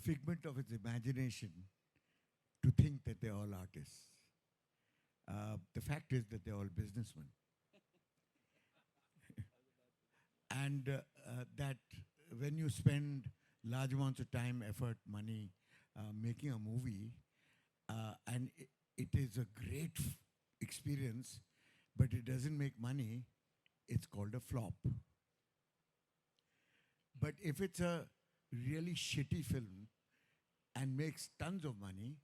figment of its imagination to think that they're all artists. The fact is that they're all businessmen. And that when you spend large amounts of time, effort, money making a movie, and it is a great experience, but it doesn't make money, it's called a flop. But if it's a really shitty film and makes tons of money,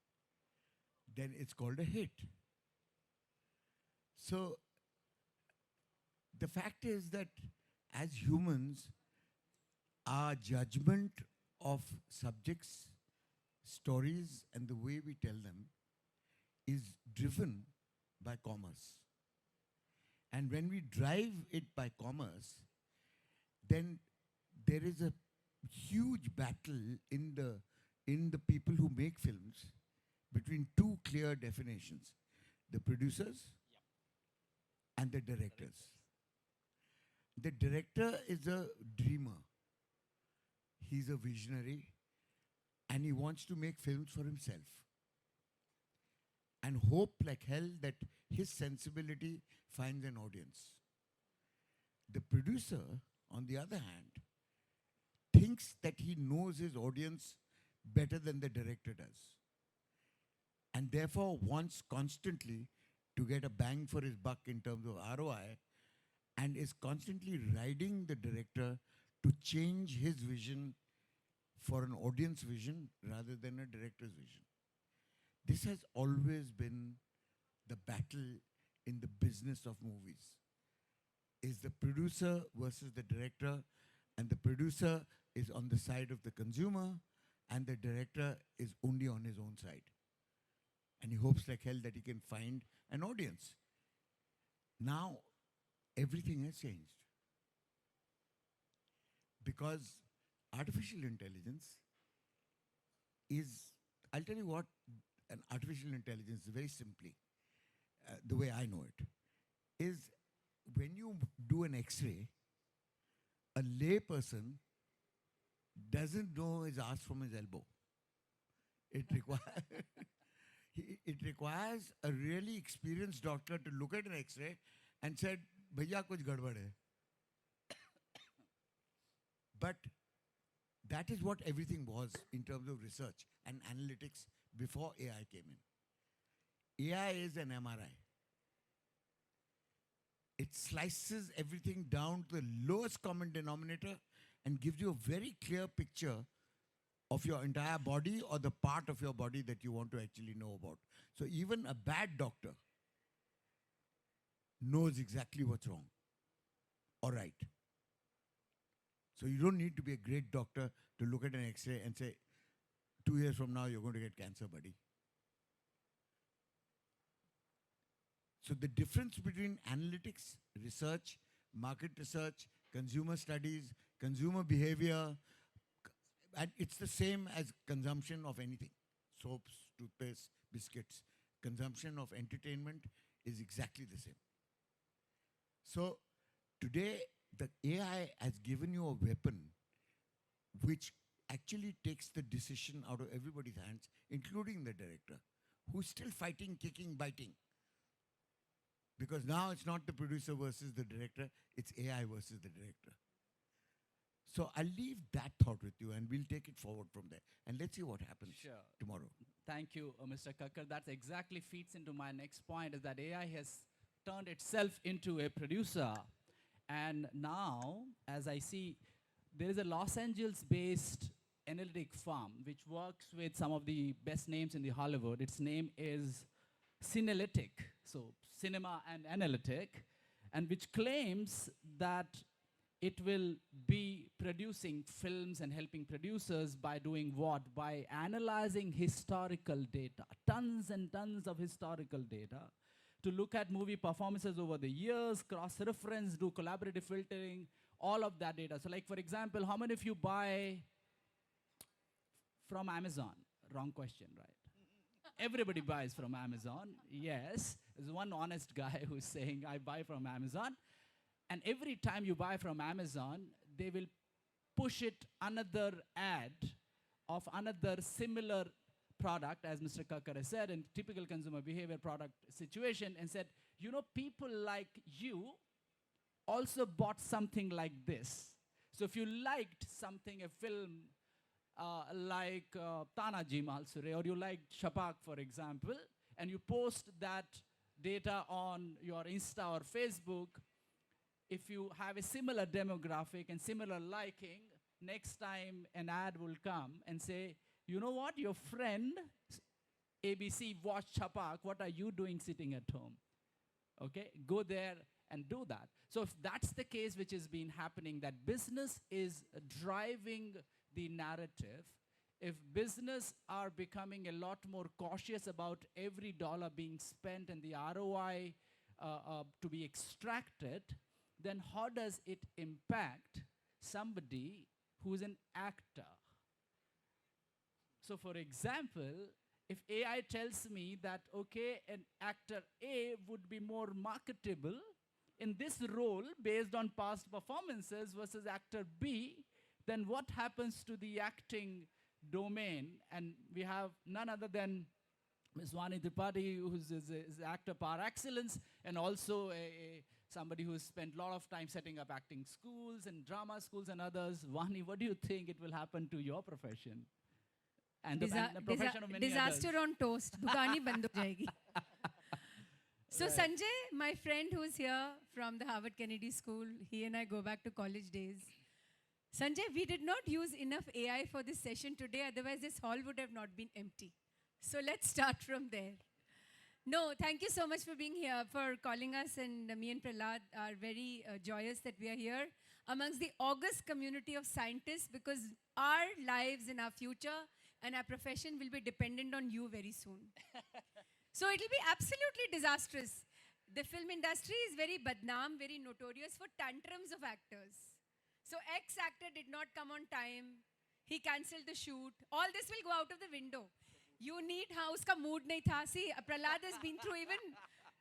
then it's called a hit. So the fact is that as humans, our judgment of subjects, stories, and the way we tell them is driven by commerce. And when we drive it by commerce, then there is a huge battle in the people who make films between two clear definitions: the producers and the directors. The director is a dreamer. He's a visionary, and he wants to make films for himself and hope like hell that his sensibility finds an audience. The producer, on the other hand, thinks that he knows his audience better than the director does, and therefore wants constantly to get a bang for his buck in terms of ROI, and is constantly riding the director to change his vision for an audience vision rather than a director's vision. This has always been the battle in the business of movies. Is the producer versus the director, and the producer is on the side of the consumer, and the director is only on his own side. And he hopes like hell that he can find an audience. Now, everything has changed. Because artificial intelligence is, I'll tell you what an artificial intelligence, very simply, the way I know it, is when you do an X-ray, a lay person doesn't know his ass from his elbow. It requires it requires a really experienced doctor to look at an X-ray and said, "Bhaiya, kuch gadbad hai." But that is what everything was in terms of research and analytics before AI came in. AI is an MRI. It slices everything down to the lowest common denominator and gives you a very clear picture of your entire body or the part of your body that you want to actually know about. So even a bad doctor knows exactly what's wrong or right. So you don't need to be a great doctor to look at an X-ray and say, 2 years from now, you're going to get cancer, buddy. So the difference between analytics, research, market research, consumer studies, consumer behavior, and it's the same as consumption of anything. Soaps, toothpaste, biscuits. Consumption of entertainment is exactly the same. So today, the AI has given you a weapon which actually takes the decision out of everybody's hands, including the director, who's still fighting, kicking, biting. Because now it's not the producer versus the director, it's AI versus the director. So I'll leave that thought with you and we'll take it forward from there. And let's see what happens tomorrow. Thank you, Mr. Kakkar. That exactly feeds into my next point, is that AI has turned itself into a producer. And now, as I see, there is a Los Angeles-based analytic firm which works with some of the best names in the Hollywood. Its name is Cinelytic, so cinema and analytic, and which claims that it will be producing films and helping producers by doing what? By analyzing historical data, tons and tons of historical data, to look at movie performances over the years, cross-reference, do collaborative filtering, all of that data. So like, for example, how many of you buy from Amazon? Wrong question, right? Everybody buys from Amazon. Yes, there's one honest guy who's saying, I buy from Amazon. And every time you buy from Amazon, they will push it another ad of another similar product, as Mr. Kakkar has said, in typical consumer behavior product situation, and said, you know, people like you also bought something like this. So if you liked something, a film like Tanaji Malsure, or you liked Shapak, for example, and you post that data on your Insta or Facebook, if you have a similar demographic and similar liking, next time an ad will come and say, you know what, your friend ABC watched Chapak, what are you doing sitting at home? Okay, go there and do that. So if that's the case which has been happening, that business is driving the narrative, if business are becoming a lot more cautious about every dollar being spent and the ROI to be extracted, then how does it impact somebody who's an actor? So for example, if AI tells me that, okay, an actor A would be more marketable in this role based on past performances versus actor B, then what happens to the acting domain? And we have none other than Ms. Vani Tripathi, who's is actor par excellence, and also somebody who's spent a lot of time setting up acting schools and drama schools and others. Vani, what do you think it will happen to your profession? And the profession of many disaster others. on toast. Dukaan hi band ho jayegi. So Right. Sanjay, my friend who's here from the Harvard Kennedy School, he and I go back to college days. Sanjay, we did not use enough AI for this session today, otherwise this hall would have not been empty. So let's start from there. No, thank you so much for being here, for calling us, and me and Prahlad are very joyous that we are here amongst the august community of scientists, because our lives and our future and our profession will be dependent on you very soon. So it will be absolutely disastrous. The film industry is very badnaam, very notorious for tantrums of actors. So X actor did not come on time, he cancelled the shoot, all this will go out of the window. You need house ka mood nahi tha. See, Prahlad has been through even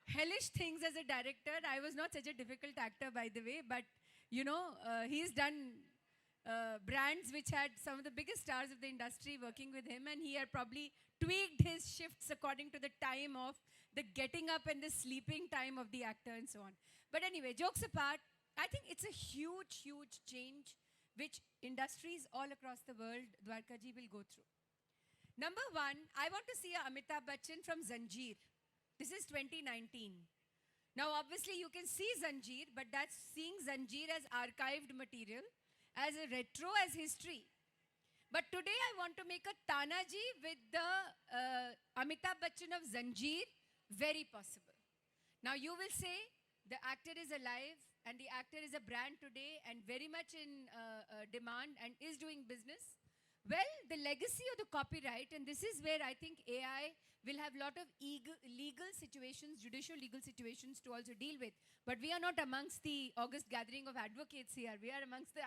hellish things as a director. I was not such a difficult actor, by the way, but you know, he's done brands which had some of the biggest stars of the industry working with him, and he had probably tweaked his shifts according to the time of the getting up and the sleeping time of the actor and so on. But anyway, jokes apart, I think it's a huge, huge change which industries all across the world, Dwarkaji, will go through. Number one, I want to see a Amitabh Bachchan from Zanjeer. This is 2019. Now, obviously, you can see Zanjeer, but that's seeing Zanjeer as archived material, as a retro, as history. But today, I want to make a Tanaji with the Amitabh Bachchan of Zanjeer, very possible. Now, you will say the actor is alive and the actor is a brand today and very much in demand and is doing business. Well, the legacy of the copyright, and this is where I think AI will have a lot of legal situations, judicial legal situations to also deal with. But we are not amongst the august gathering of advocates here. We are amongst the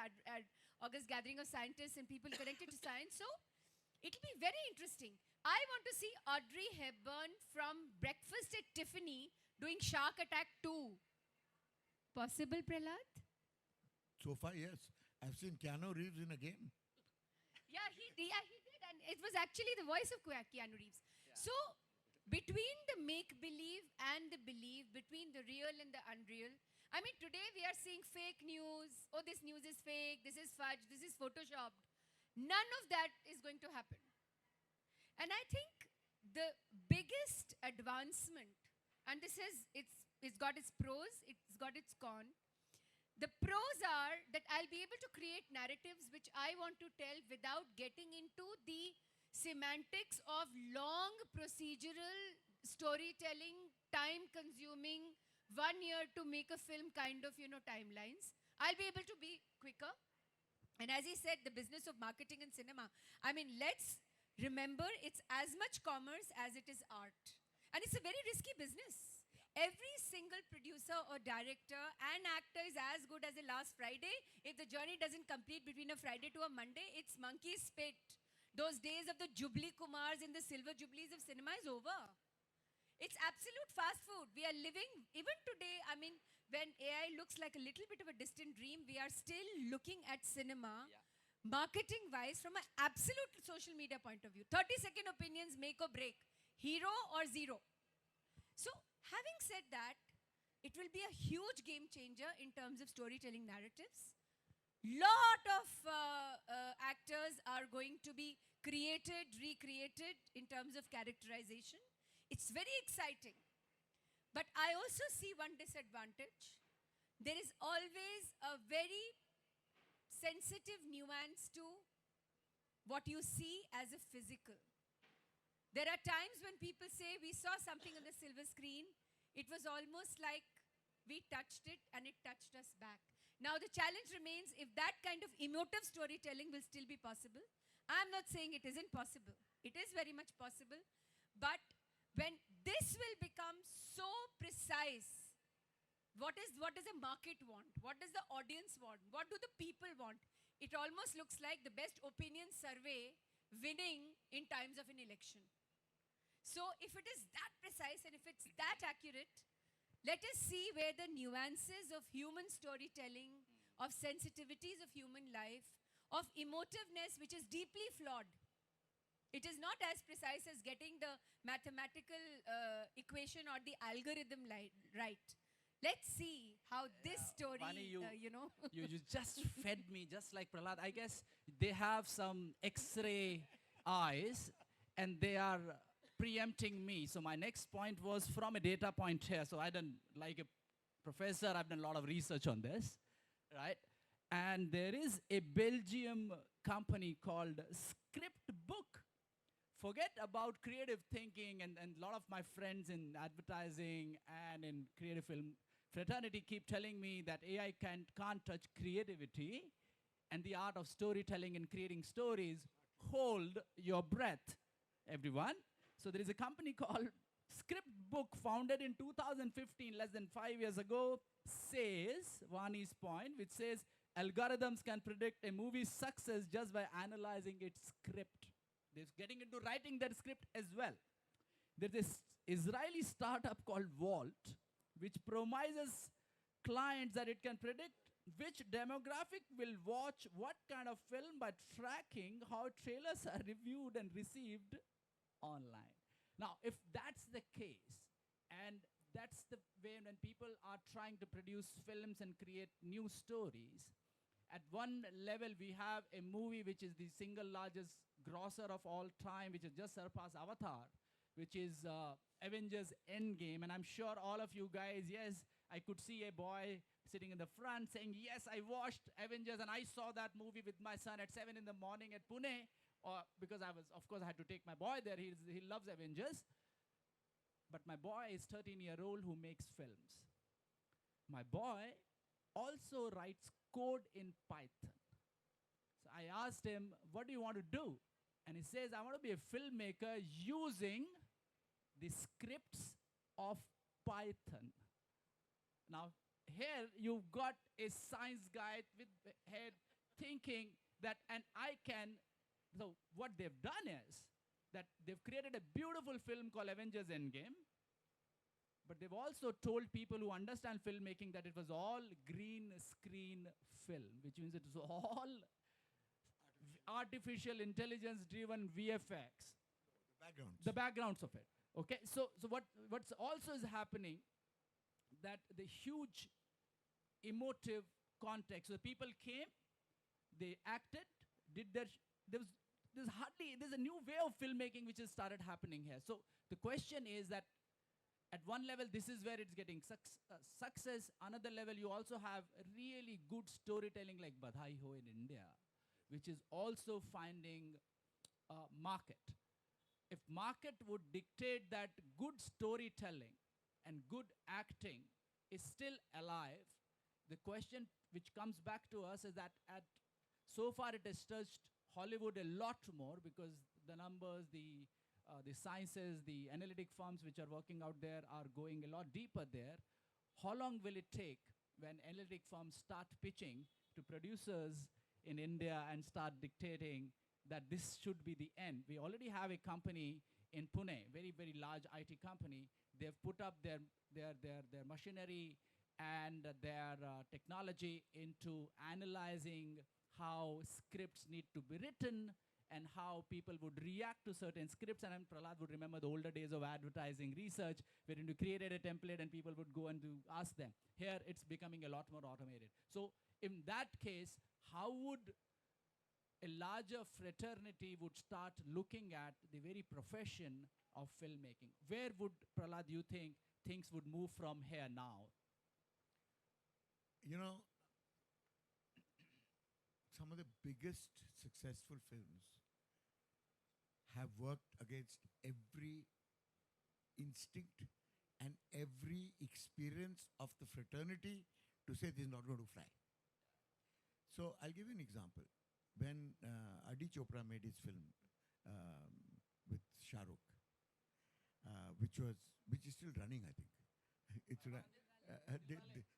august gathering of scientists and people connected to science. So it will be very interesting. I want to see Audrey Hepburn from Breakfast at Tiffany doing Shark Attack 2. Possible, Prahlad? So far, yes. I've seen Keanu Reeves in a game. Yeah, he did, and it was actually the voice of Keanu Reeves. Yeah. So, between the make-believe and the believe, between the real and the unreal, I mean, today we are seeing fake news. Oh, this news is fake, this is fudge, this is photoshopped. None of that is going to happen. And I think the biggest advancement, and this is, it's got its pros, it's got its con. The pros are that I'll be able to create narratives which I want to tell without getting into the semantics of long procedural storytelling, time-consuming, 1 year to make a film kind of, timelines. I'll be able to be quicker. And as he said, the business of marketing in cinema, I mean, let's remember it's as much commerce as it is art. And it's a very risky business. Every single producer or director and actor is as good as the last Friday. If the journey doesn't complete between a Friday to a Monday, it's monkey spit. Those days of the Jubilee Kumars and the silver jubilees of cinema is over. It's absolute fast food. We are living, even today, I mean, when AI looks like a little bit of a distant dream, we are still looking at cinema marketing wise, from an absolute social media point of view, 30-second opinions make or break, hero or zero. So, having said that, it will be a huge game changer in terms of storytelling narratives. Lot of actors are going to be created, recreated in terms of characterization. It's very exciting. But I also see one disadvantage. There is always a very sensitive nuance to what you see as a physical. There are times when people say, we saw something on the silver screen, it was almost like we touched it and it touched us back. Now the challenge remains if that kind of emotive storytelling will still be possible. I'm not saying it isn't possible. It is very much possible. But when this will become so precise, what does the market want? What does the audience want? What do the people want? It almost looks like the best opinion survey winning in times of an election. So if it is that precise and if it's that accurate, let us see where the nuances of human storytelling, of sensitivities of human life, of emotiveness, which is deeply flawed. It is not as precise as getting the mathematical equation or the algorithm right. Let's see how this story, Vani, you know. you just fed me just like Prahlad. I guess they have some X-ray eyes and they are preempting me. So my next point was from a data point here. So I done, like a professor, I've done a lot of research on this, right? And there is a Belgium company called Scriptbook. Forget about creative thinking, and a lot of my friends in advertising and in creative film fraternity keep telling me that AI can't touch creativity and the art of storytelling and creating stories. Hold your breath, everyone. So there is a company called Scriptbook, founded in 2015, less than 5 years ago, says, Vani's point, which says algorithms can predict a movie's success just by analyzing its script. They're getting into writing that script as well. There's this Israeli startup called Vault, which promises clients that it can predict which demographic will watch what kind of film by tracking how trailers are reviewed and received online. Now, if that's the case, and that's the way when people are trying to produce films and create new stories, at one level we have a movie which is the single largest grosser of all time, which has just surpassed Avatar, which is Avengers Endgame. And I'm sure all of you guys, yes, I could see a boy sitting in the front saying, yes, I watched Avengers and I saw that movie with my son at 7 in the morning at Pune, because I was, of course, I had to take my boy there. He loves Avengers. But my boy is 13-year-old who makes films. My boy also writes code in Python. So I asked him, what do you want to do? And he says, I want to be a filmmaker using the scripts of Python. Now, here you've got a science guy with the head thinking that, and I can, so what they've done is that they've created a beautiful film called Avengers Endgame, but they've also told people who understand filmmaking that it was all green screen film, which means it was all artificial intelligence driven VFX. The backgrounds of it. Okay, so what's also is happening, that the huge emotive context. So the people came, they acted, did their, there's a new way of filmmaking which has started happening here. So the question is that at one level, this is where it's getting success. Another level, you also have really good storytelling like Badhai Ho in India, which is also finding market. If market would dictate that good storytelling and good acting is still alive, the question which comes back to us is that so far it has touched Hollywood a lot more, because the numbers, the sciences, the analytic firms which are working out there are going a lot deeper there. How long will it take when analytic firms start pitching to producers in India and start dictating that this should be the end? We already have a company in Pune, very, very large IT company. They've put up their machinery and their technology into analyzing how scripts need to be written and how people would react to certain scripts. And Prahlad would remember the older days of advertising research, wherein you created a template and people would go and ask them. Here, it's becoming a lot more automated. So in that case, how would a larger fraternity would start looking at the very profession of filmmaking? Where would, Prahlad, you think things would move from here now? You know, some of the biggest successful films have worked against every instinct and every experience of the fraternity to say this is not going to fly. So I'll give you an example. When Adi Chopra made his film with Shah Rukh, which is still running, I think. It's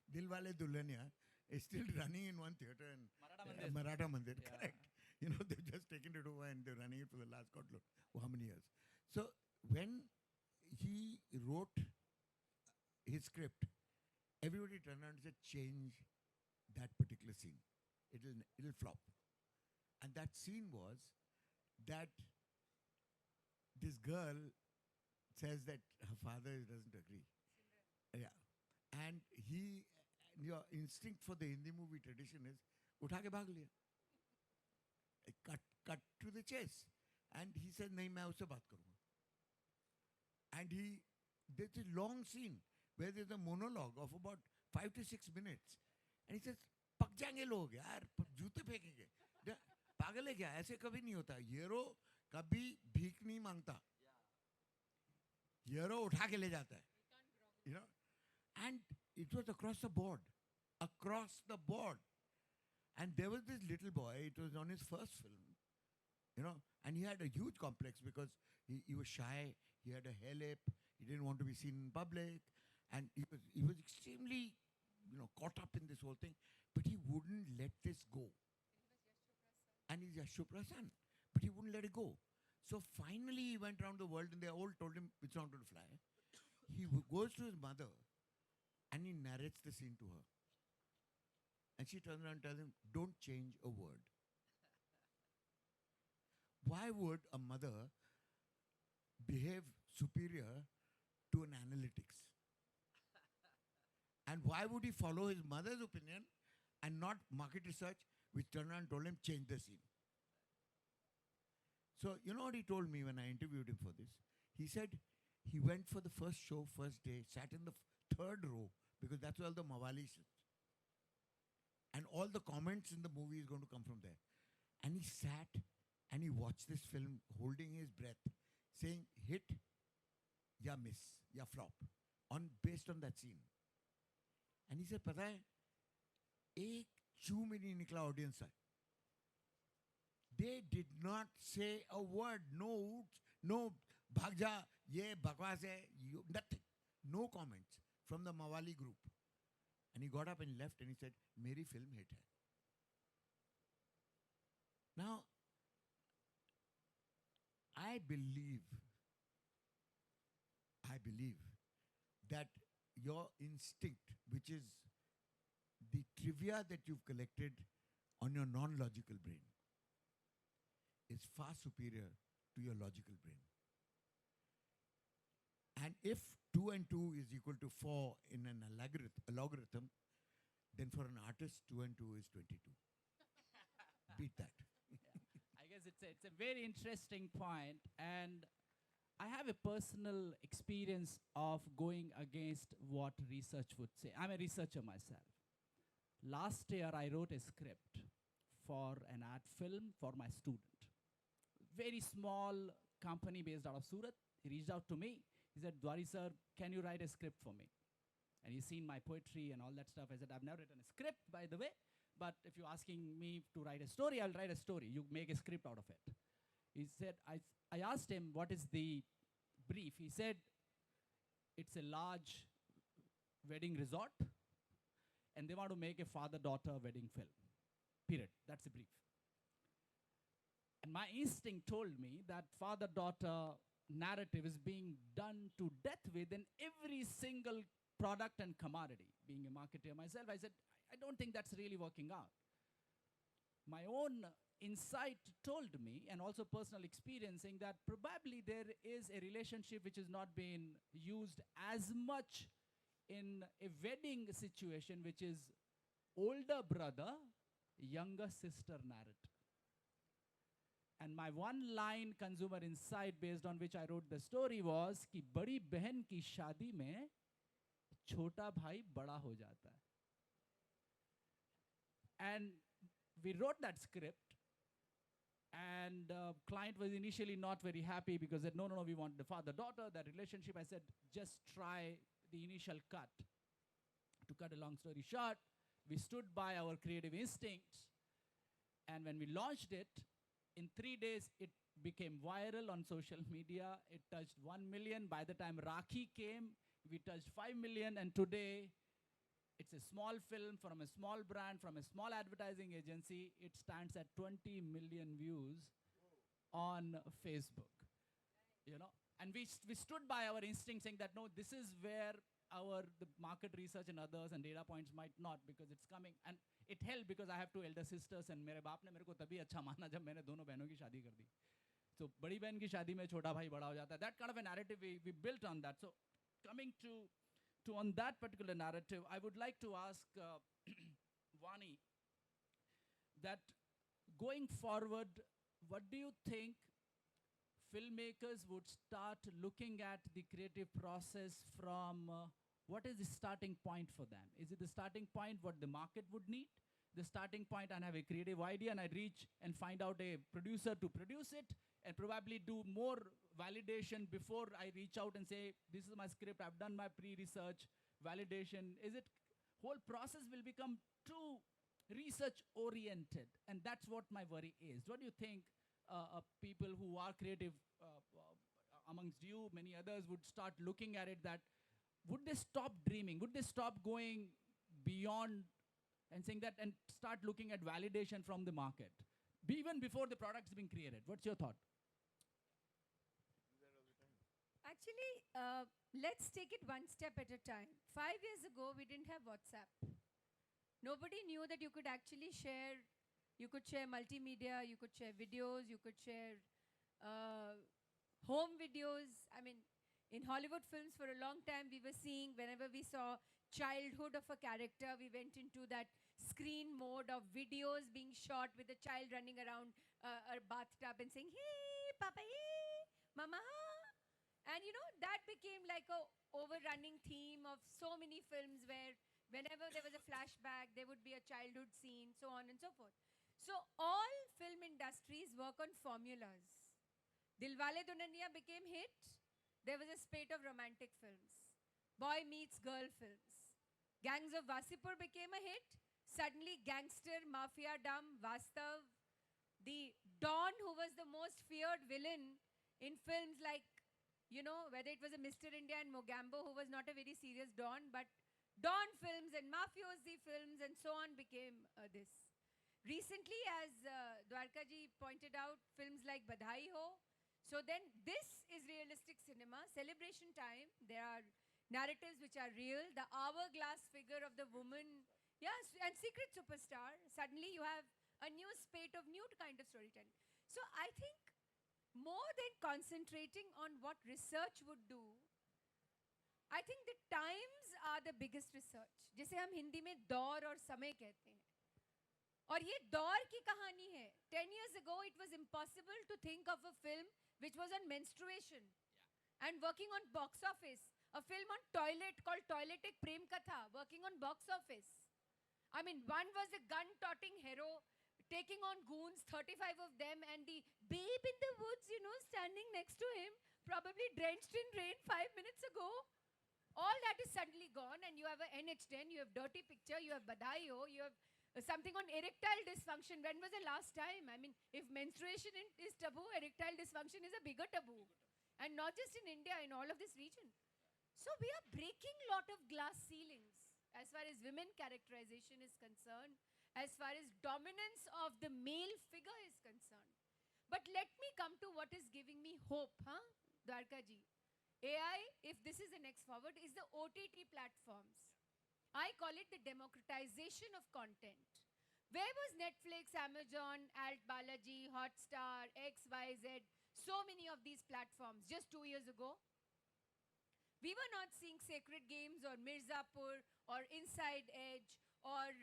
Dilwale Dulhania is still running in one theater in Maratha Mandir, Yeah. correct? You know, they've just taken it over and they're running it for the last God knows how many years. So when he wrote his script, everybody turned around and said, change that particular scene. It'll flop. And that scene was that this girl says that her father doesn't agree. Yeah. And your instinct for the Hindi movie tradition is, utha ke bhag liya. Cut to the chase. And he said, nahi, main usse baat karunga. And there's a long scene where there's a monologue of about 5 to 6 minutes. And he says, पक जाएंगे लोग यार, जूते फेंकेंगे. पागल है क्या? ऐसे कभी नहीं होता. हीरो कभी भीख नहीं मांगता. हीरो उठा के ले जाता है. You know? And it was across the board. Across the board. And there was this little boy, it was on his first film, you know, and he had a huge complex because he was shy, he had a hair lip, he didn't want to be seen in public, and he was extremely, you know, caught up in this whole thing, but he wouldn't let this go. And he's Yash Chopra's son, but he wouldn't let it go. So finally he went around the world and they all told him it's not going to fly. He goes to his mother and he narrates the scene to her. And she turns around and tells him, don't change a word. Why would a mother behave superior to an analytics? And why would he follow his mother's opinion and not market research, which turned around and told him, change the scene? So, you know what he told me when I interviewed him for this? He said he went for the first show, first day, sat in the third row, because that's where all the Mawali sit. And all the comments in the movie is going to come from there. And he sat and he watched this film holding his breath, saying hit, ya miss, ya flop, based on that scene. And he said, pata hai, ek chew mein nahi nikla audience hai. They did not say a word, no, bhag ja, ye bakwas hai, nothing. No comments from the Mawali group. And he got up and left and he said, Meri film hit hai. Now, I believe that your instinct, which is the trivia that you've collected on your non-logical brain, is far superior to your logical brain. And if 2 and 2 is equal to 4 in an logarithm, then for an artist, 2 and 2 is 22. Beat that. I guess it's a very interesting point, and I have a personal experience of going against what research would say. I'm a researcher myself. Last year, I wrote a script for an ad film for my student. Very small company based out of Surat. He reached out to me. He said, Dwari sir, can you write a script for me? And he's seen my poetry and all that stuff. I said, I've never written a script, by the way. But if you're asking me to write a story, I'll write a story. You make a script out of it. He said, I asked him, what is the brief? He said, it's a large wedding resort, and they want to make a father-daughter wedding film. Period. That's the brief. And my instinct told me that father-daughter narrative is being done to death with in every single product and commodity. Being a marketer myself, I said, I don't think that's really working out. my own insight told me, and also personal experiencing, that probably there is a relationship which is not being used as much in a wedding situation, which is older brother, younger sister narrative. And my one line consumer insight based on which I wrote the story was कि बड़ी बहन की शादी में छोटा भाई बड़ा हो जाता है. And we wrote that script, and client was initially not very happy because said, no, we want the father-daughter, that relationship. I said, just try the initial cut. To cut a long story short, we stood by our creative instincts, and when we launched it, in 3 days, it became viral on social media. It touched 1 million. By the time Rakhi came, we touched 5 million, and today, it's a small film from a small brand, from a small advertising agency. It stands at 20 million views on Facebook. You know, and we stood by our instinct, saying that no, this is where the market research and others and data points might not, because it's coming. And it helped because I have 2 elder sisters, and मेरे बाप ने मेरे को तभी अच्छा माना जब मैंने दोनों बहनों की शादी कर दी. So बड़ी बहन की शादी में छोटा भाई बड़ा हो जाता है. That kind of a narrative we built on that. So coming to on that particular narrative, I would like to ask Vani that going forward, what do you think filmmakers would start looking at the creative process from what is the starting point for them? Is it the starting point what the market would need? The starting point, I have a creative idea and I reach and find out a producer to produce it and probably do more validation before I reach out and say, this is my script, I've done my pre-research validation. Is it whole process will become too research oriented? And that's what my worry is. What do you think people who are creative amongst you, many others would start looking at it, that would they stop dreaming? Would they stop going beyond and saying that and start looking at validation from the market, even before the product is being created? What's your thought? Actually, let's take it one step at a time. 5 years ago, we didn't have WhatsApp. Nobody knew that you could actually share. You could share multimedia, you could share videos, you could share home videos. I mean, in Hollywood films for a long time, we were seeing, whenever we saw childhood of a character, we went into that screen mode of videos being shot with a child running around a bathtub and saying, hey, Papa, hey, Mama. And you know, that became like a overrunning theme of so many films where whenever there was a flashback, there would be a childhood scene, so on and so forth. So all film industries work on formulas. Dilwale Dulhaniya became hit. There was a spate of romantic films. Boy meets girl films. Gangs of Wasipur became a hit. Suddenly gangster, mafia dumb, Vastav, the Don who was the most feared villain in films like, you know, whether it was a Mr. India and Mogambo, who was not a very serious Don, but Don films and mafiosi films and so on became this. Recently, as Dwarka ji pointed out, films like Badhai Ho. So then this is realistic cinema, celebration time. There are narratives which are real. The hourglass figure of the woman, yes, and secret superstar. Suddenly you have a new spate of new kind of storytelling. So I think more than concentrating on what research would do, I think the times are the biggest research. जिसे हम हिंदी में दौर और समय कहते हैं. और ये दौर की कहानी है. 10 years ago, it was impossible to think of a film which was on menstruation and working on box office. A film on toilet called Toilet Ek Prem Katha, working on box office. I mean, one was a gun-toting hero taking on goons, 35 of them, and the babe in the woods, you know, standing next to him, probably drenched in rain 5 minutes ago. All that is suddenly gone, and you have a NH10, you have Dirty Picture, you have Badhai Ho, you have something on erectile dysfunction. When was the last time? I mean, if menstruation is taboo, erectile dysfunction is a bigger taboo. And not just in India, in all of this region. So we are breaking a lot of glass ceilings as far as women characterization is concerned, as far as dominance of the male figure is concerned. But let me come to what is giving me hope, Dwarka ji. AI, if this is the next forward, is the OTT platforms. I call it the democratization of content. Where was Netflix, Amazon, Alt Balaji, Hotstar, XYZ, so many of these platforms just 2 years ago? We were not seeing Sacred Games or Mirzapur or Inside Edge or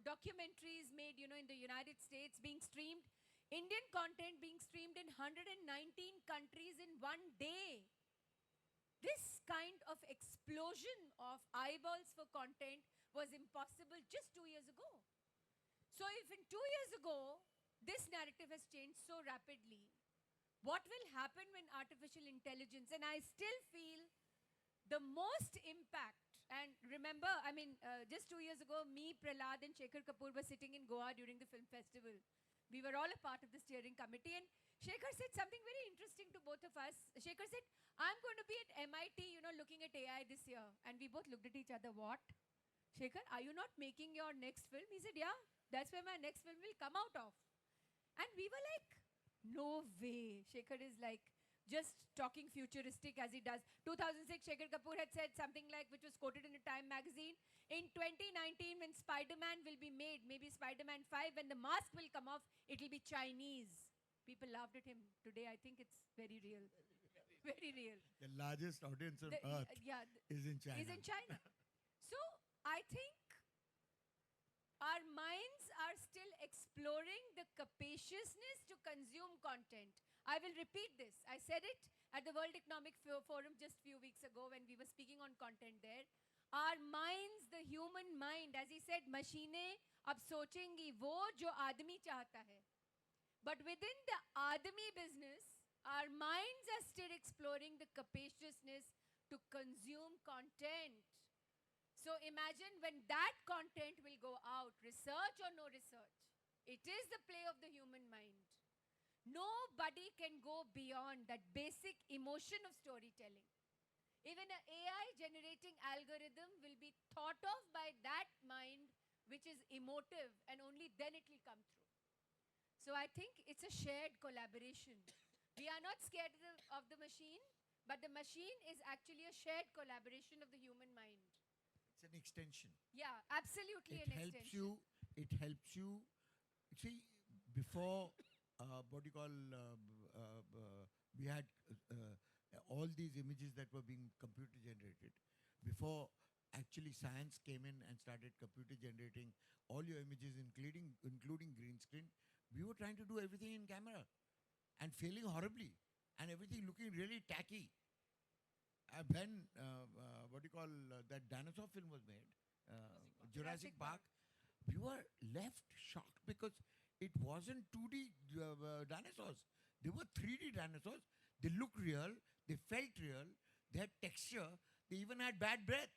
documentaries made in the United States being streamed, Indian content being streamed in 119 countries in one day. This kind of explosion of eyeballs for content was impossible just 2 years ago. So if in 2 years ago, this narrative has changed so rapidly, what will happen when artificial intelligence, and I still feel the most impact, and remember, just 2 years ago, me, Prahlad and Shekhar Kapoor were sitting in Goa during the film festival. We were all a part of the steering committee, and Shekhar said something very interesting to both of us. Shekhar said, I'm going to be at MIT, looking at AI this year. And we both looked at each other, what? Shekhar, are you not making your next film? He said, yeah, that's where my next film will come out of. And we were like, no way. Shekhar is like just talking futuristic as he does. 2006, Shekhar Kapoor had said something like, which was quoted in a Time magazine, in 2019 when Spider-Man will be made, maybe Spider-Man 5, when the mask will come off, it will be Chinese. People laughed at him. Today, I think it's very real. Very real. The largest audience on earth is in China. Is in China. So I think our minds are still exploring the capaciousness to consume content. I will repeat this. I said it at the World Economic Forum just few weeks ago when we were speaking on content there. Our minds, the human mind, as he said, machine ab sochengi wo jo aadmi chahta hai. But within the Adami business, our minds are still exploring the capaciousness to consume content. So imagine when that content will go out, research or no research, it is the play of the human mind. Nobody can go beyond that basic emotion of storytelling. Even an AI generating algorithm will be thought of by that mind which is emotive, and only then it will come through. So I think it's a shared collaboration. We are not scared of the machine, but the machine is actually a shared collaboration of the human mind. It's an extension. Yeah, absolutely It an helps extension. you. It helps you. See, before we had all these images that were being computer generated. Before actually science came in and started computer generating all your images, including green screen, we were trying to do everything in camera and failing horribly, and everything looking really tacky. When that dinosaur film was made, Jurassic Park, we were left shocked because it wasn't 2D dinosaurs. They were 3D dinosaurs. They looked real. They felt real. They had texture. They even had bad breath.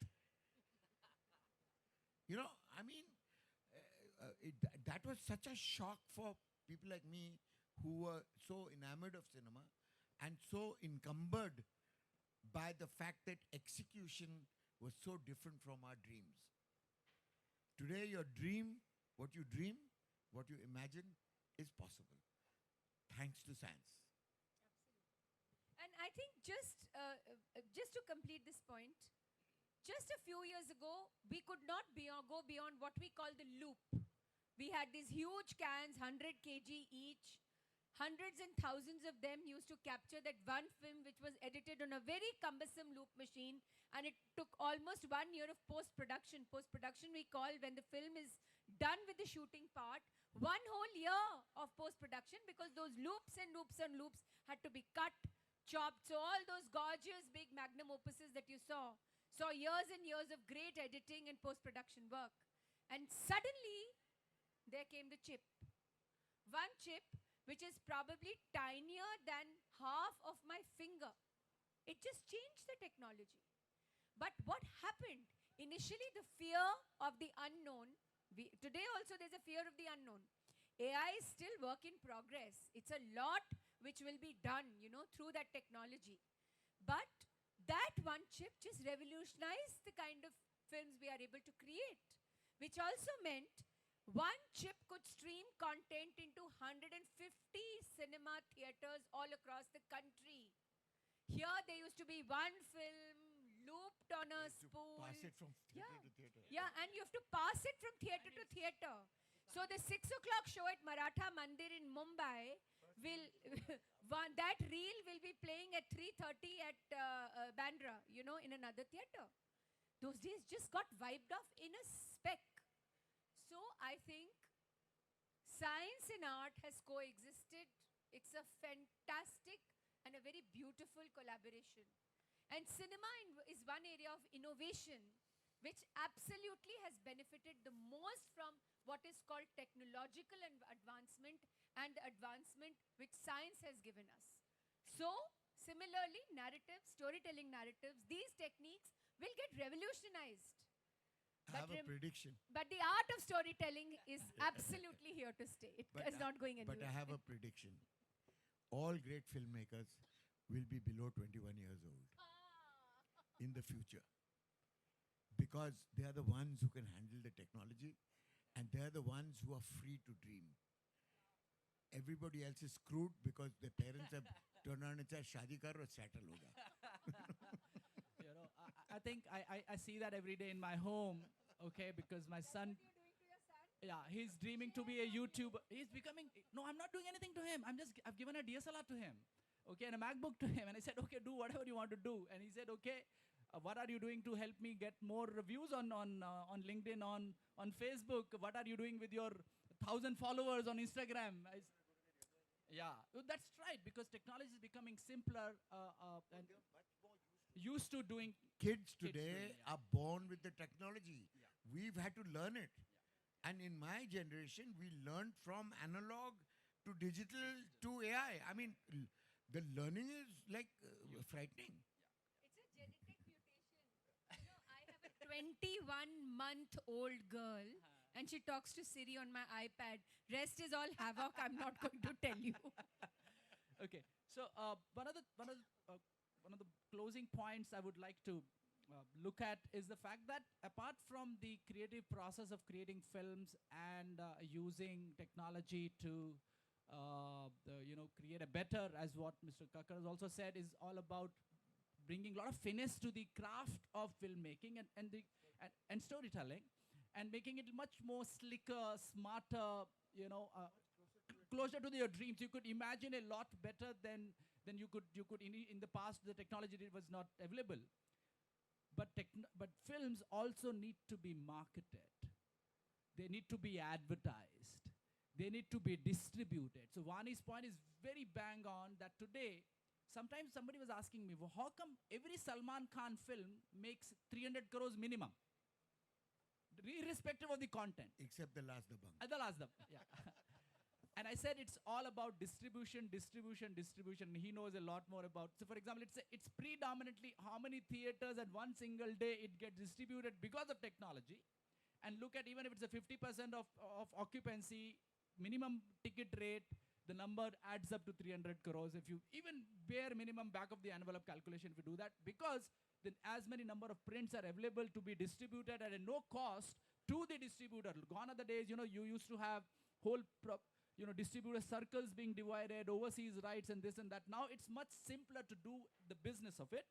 That was such a shock for people like me who were so enamored of cinema and so encumbered by the fact that execution was so different from our dreams. Today, your dream, what you imagine, is possible, thanks to science. And I think just to complete this point, just a few years ago, we could not go beyond what we call the loop. We had these huge cans, 100 kg each. Hundreds and thousands of them used to capture that one film which was edited on a very cumbersome loop machine, and it took almost 1 year of post-production. Post-production we call when the film is done with the shooting part, 1 whole year of post-production, because those loops and loops and loops had to be cut, chopped. So all those gorgeous big magnum opuses that you saw years and years of great editing and post-production work. And suddenly, there came the chip. One chip which is probably tinier than half of my finger. It just changed the technology. But what happened? Initially, the fear of the unknown. Today also there's a fear of the unknown. AI is still work in progress. It's a lot which will be done, through that technology. But that one chip just revolutionized the kind of films we are able to create, which also meant one chip could stream content into 150 cinema theaters all across the country. Here there used to be one film looped on a spool. Pass it from theater to theater. Yeah, and you have to pass it from theater to theater. So the 6 o'clock show at Maratha Mandir in Mumbai will that reel will be playing at 3:30 at Bandra, in another theater. Those days just got wiped off in a speck. So I think science and art has coexisted. It's a fantastic and a very beautiful collaboration. And cinema is one area of innovation which absolutely has benefited the most from what is called technological advancement and the advancement which science has given us. So, similarly, storytelling narratives, these techniques will get revolutionized. I have a prediction. But the art of storytelling is absolutely here to stay. It is not going anywhere. But I have a prediction. All great filmmakers will be below 21 years old in the future. Because they are the ones who can handle the technology and they are the ones who are free to dream. Everybody else is screwed because their parents have turned around and said, "Shadi kar aur settle ho ja." I think I see that every day in my home, okay, because my son, yeah, he's dreaming to be a YouTuber. He's becoming, no, I'm not doing anything to him. I've given a DSLR to him, okay, and a MacBook to him. And I said, okay, do whatever you want to do. And he said, okay, what are you doing to help me get more reviews on LinkedIn, on Facebook? What are you doing with your 1,000 followers on Instagram? Yeah, that's right, because technology is becoming simpler and used to doing. Kids today are born with the technology. Yeah. We've had to learn it. And in my generation, we learned from analog to digital to AI. I mean, the learning is like frightening. It's a genetic mutation. I have a 21-month-old girl, and she talks to Siri on my iPad. Rest is all havoc. I'm not going to tell you. Okay, so one of the closing points I would like to look at is the fact that apart from the creative process of creating films and using technology to create a better, as what Mr. Kakkar has also said, is all about bringing a lot of finesse to the craft of filmmaking and storytelling, and making it much more slicker, smarter, closer to your dreams. You could imagine a lot better than you could in the past. The technology was not available. But films also need to be marketed. They need to be advertised. They need to be distributed. So Vani's point is very bang on that today. Sometimes somebody was asking me, well, how come every Salman Khan film makes 300 crores minimum, irrespective of the content? Except The Last Dabangg. The Last Dabangg, yeah. And I said it's all about distribution. He knows a lot more about. So, for example, it's predominantly how many theaters at one single day it gets distributed because of technology. And look at, even if it's a 50% of occupancy, minimum ticket rate, the number adds up to 300 crores. If you even bare minimum back of the envelope calculation, if you do that, because then as many number of prints are available to be distributed at a no cost to the distributor. Gone are the days, you used to have whole distributor circles being divided, overseas rights and this and that. Now it's much simpler to do the business of it.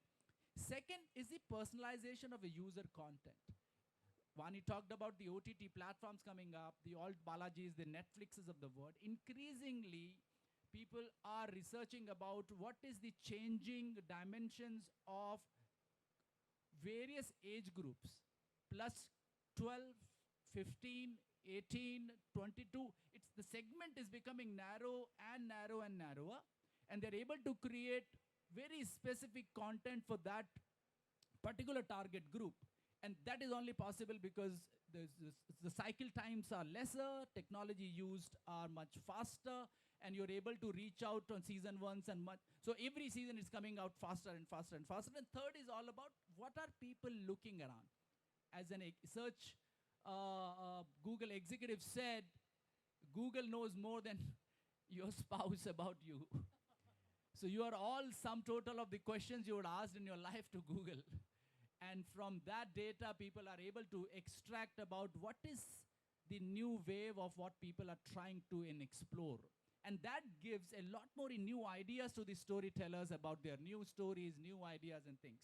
Second is the personalization of a user content. Vani talked about the OTT platforms coming up, the alt Balajis, the Netflixes of the world. Increasingly, people are researching about what is the changing dimensions of various age groups, plus 12, 15, 18, 22. The segment is becoming narrow and narrower, and they're able to create very specific content for that particular target group. And that is only possible because the cycle times are lesser, technology used are much faster, and you're able to reach out on season ones and much. So every season is coming out faster and faster and faster. And third is all about what are people looking around. As an search, Google executive said, Google knows more than your spouse about you. So you are all sum total of the questions you would ask in your life to Google. And from that data, people are able to extract about what is the new wave of what people are trying to explore. And that gives a lot more new ideas to the storytellers about their new stories, new ideas and things.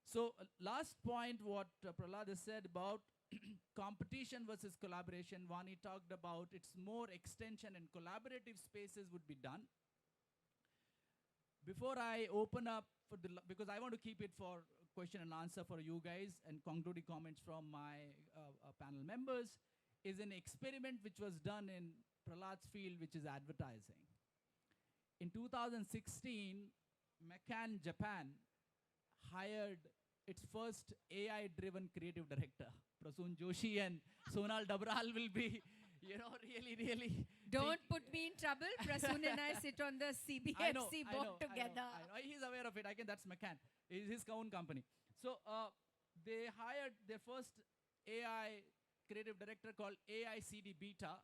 So last point, what Prahlad has said about competition versus collaboration. Vani talked about it's more extension and collaborative spaces would be done. Before I open up for because I want to keep it for question and answer for you guys and concluding comments from my panel members, is an experiment which was done in Prahlad's field, which is advertising. In 2016, McCann Japan hired its first AI-driven creative director. Prasoon Joshi and Sonal Dabral will be, really. Don't put me in trouble. Prasoon and I sit on the CBFC board together. I know. He's aware of it. That's McCann. It's his own company. So they hired their first AI creative director called AICD Beta,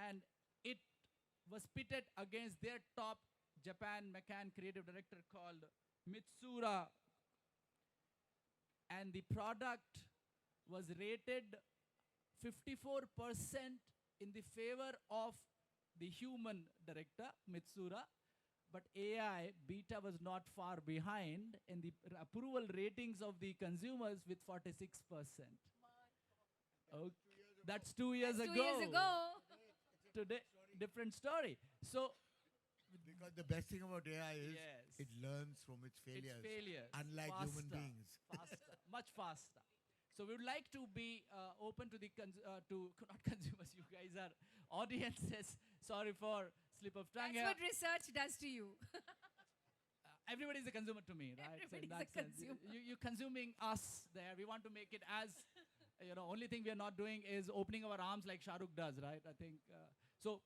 and it was pitted against their top Japan McCann creative director called Mitsura, and the product was rated 54% in the favor of the human director, Mitsura, but AI Beta was not far behind in the approval ratings of the consumers with 46%. Okay. That's 2 years ago. 2 years ago. Today, different story. So, Because the best thing about AI is Yes. it learns from its failures, it's failures. unlike human beings. Faster, much faster. So we would like to be open to the not consumers. You guys are audiences. Sorry for slip of tongue. That's what research does to you. Everybody is a consumer to me, right? So in Everybody's a that sense, consumer. you're consuming us there. We want to make it as, only thing we are not doing is opening our arms like Shah Rukh does, right? I think, so